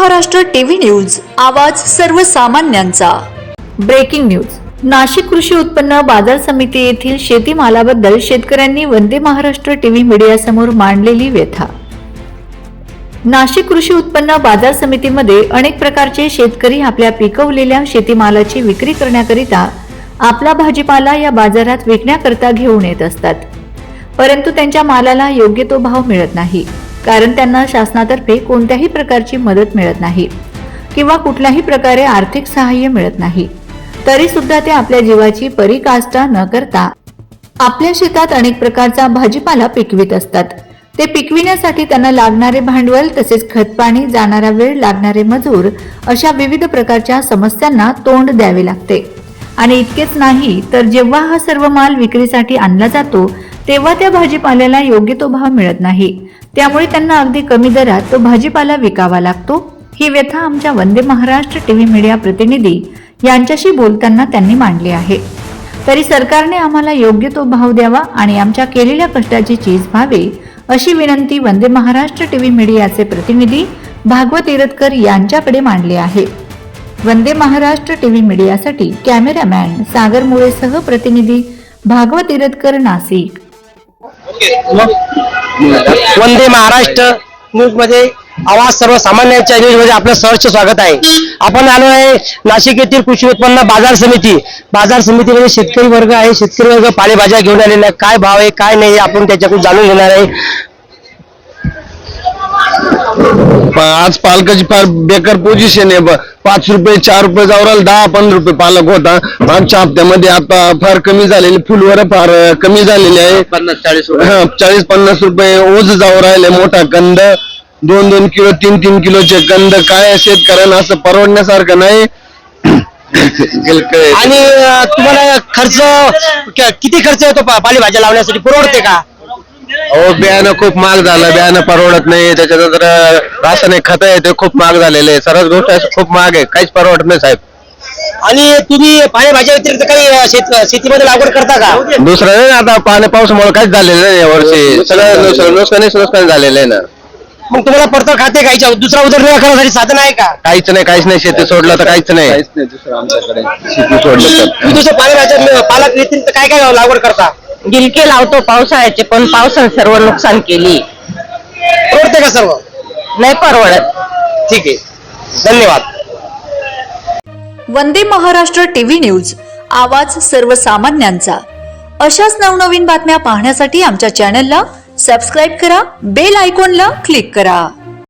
Maharashtra TV news, आवाज सर्वसामान्यांचा। Breaking news. Nashik कृषी उत्पन्न बाजार समिती येथील शेतीमालाबद्दल शेतकऱ्यांनी वंदे महाराष्ट्र टीव्ही मीडिया समोर मांडलेली व्यथा। नाशिक कृषी उत्पन्न बाजार समितीमध्ये अनेक प्रकारचे शेतकरी आपल्या पिकवलेल्या शेतीमालाची विक्री करण्याकरिता आपला भाजीपाला या बाजारात विकण्याकरता घेऊन येत असतात, परंतु त्यांच्या मालाला योग्य तो भाव मिळत नाही, कारण त्यांना शासनातर्फे कोणत्याही प्रकारची मदत मिळत नाही किंवा कुठल्याही प्रकारे आर्थिक सहाय्य मिळत नाही। तरी सुद्धा ते आपल्या जीवाची परिकाष्ठा न करता आपल्या शेतात अनेक प्रकारचा भाजीपाला पिकवित असतात। ते पिकविण्यासाठी त्यांना लागणारे भांडवल, तसेच खतपाणी, जाणारा वेळ, लागणारे मजूर अशा विविध प्रकारच्या समस्यांना तोंड द्यावे लागते। आणि इतकेच नाही तर जेव्हा हा सर्व माल विक्रीसाठी आणला जातो तेव्हा त्या भाजीपाल्याला योग्य तो भाव मिळत नाही, त्यामुळे त्यांना अगदी कमी दरात तो भाजीपाला विकावा लागतो। ही व्यथा आमच्या वंदे महाराष्ट्र टीव्ही मीडिया प्रतिनिधी यांच्याशी बोलताना त्यांनी मांडली आहे। तरी सरकारने आम्हाला योग्य तो भाव द्यावा आणि आमच्या केलेल्या कष्टाची चीज व्हावी अशी विनंती वंदे महाराष्ट्र टीव्ही मीडियाचे प्रतिनिधी भागवत इरतकर यांच्याकडे मांडली आहे। वंदे महाराष्ट्र टीव्ही मीडियासाठी कॅमेरामॅन सागर मुळेसह प्रतिनिधी भागवत इरतकर, नाशिक। वंदे महाराष्ट्र न्यूज मध्ये आवाज सर्वसामान्यांच्या न्यूज मध्ये आपलं सहर्ष स्वागत आहे। आपण आलो आहे नाशिक येथील कृषी उत्पन्न बाजार समितीमध्ये शेतकरी वर्ग आहे। शेतकरी वर्ग पालेभाज्या घेऊन आलेला, काय भाव आहे काय नाही आपण त्याच्याकडून जाणून घेणार आहे। आज पालकाची फार बेकार पोझिशन आहे। 5 रुपये 4 रुपये जावराला 10-15 रुपये पालक होता। मागच्या हप्त्यामध्ये आता फार कमी झालेली, फुलवर फार कमी झालेली आहे। 40-50 रुपये ओझ जाऊ राहिले। मोठा कंद 2-2 किलो 3-3 किलोचे कंद काय शेतकऱ्यांना असं परवडण्यासारखं नाही। आणि तुम्हाला खर्च किती खर्च येतो पालेभाज्या लावण्यासाठी, परवडते का? बियाणं खूप महाग झालं, बियाणं परवडत नाही। त्याच्यानंतर रासायनिक खत आहे ते खूप महाग झालेले आहे। सर्वच गोष्ट खूप महाग आहे, काहीच परवडत नाही साहेब। आणि तुम्ही पालेभाज्या व्यतिरिक्त काही शेतीमध्ये लागवड करता का? दुसरं नाही, आता पावसामुळे काहीच झालेलं नाही यावर्षी, सगळं नुकसान झालेलं आहे ना। मग तुम्हाला पडतळ खाते काही दुसरा उदरनिर्वाह करण्यासाठी साधन आहे का? काहीच नाही, शेती सोडलं तर काहीच नाही दुसरं आमच्याकडे। शेती सोडलं तर दुसरं पालेभाज्या पालक व्यतिरिक्त काय काय लागवड करता? गिलके लावतो पावसाळ्याचे, पण पावसाने सर्व नुकसान केली। परवडते का सर्व? नाही परवडत। ठीक आहे, धन्यवाद। वंदे महाराष्ट्र टीव्ही न्यूज, आवाज सर्वसामान्यांचा। अशाच नवनवीन बातम्या पाहण्यासाठी आमच्या चॅनलला सबस्क्राइब करा, बेल आयकॉनला क्लिक करा।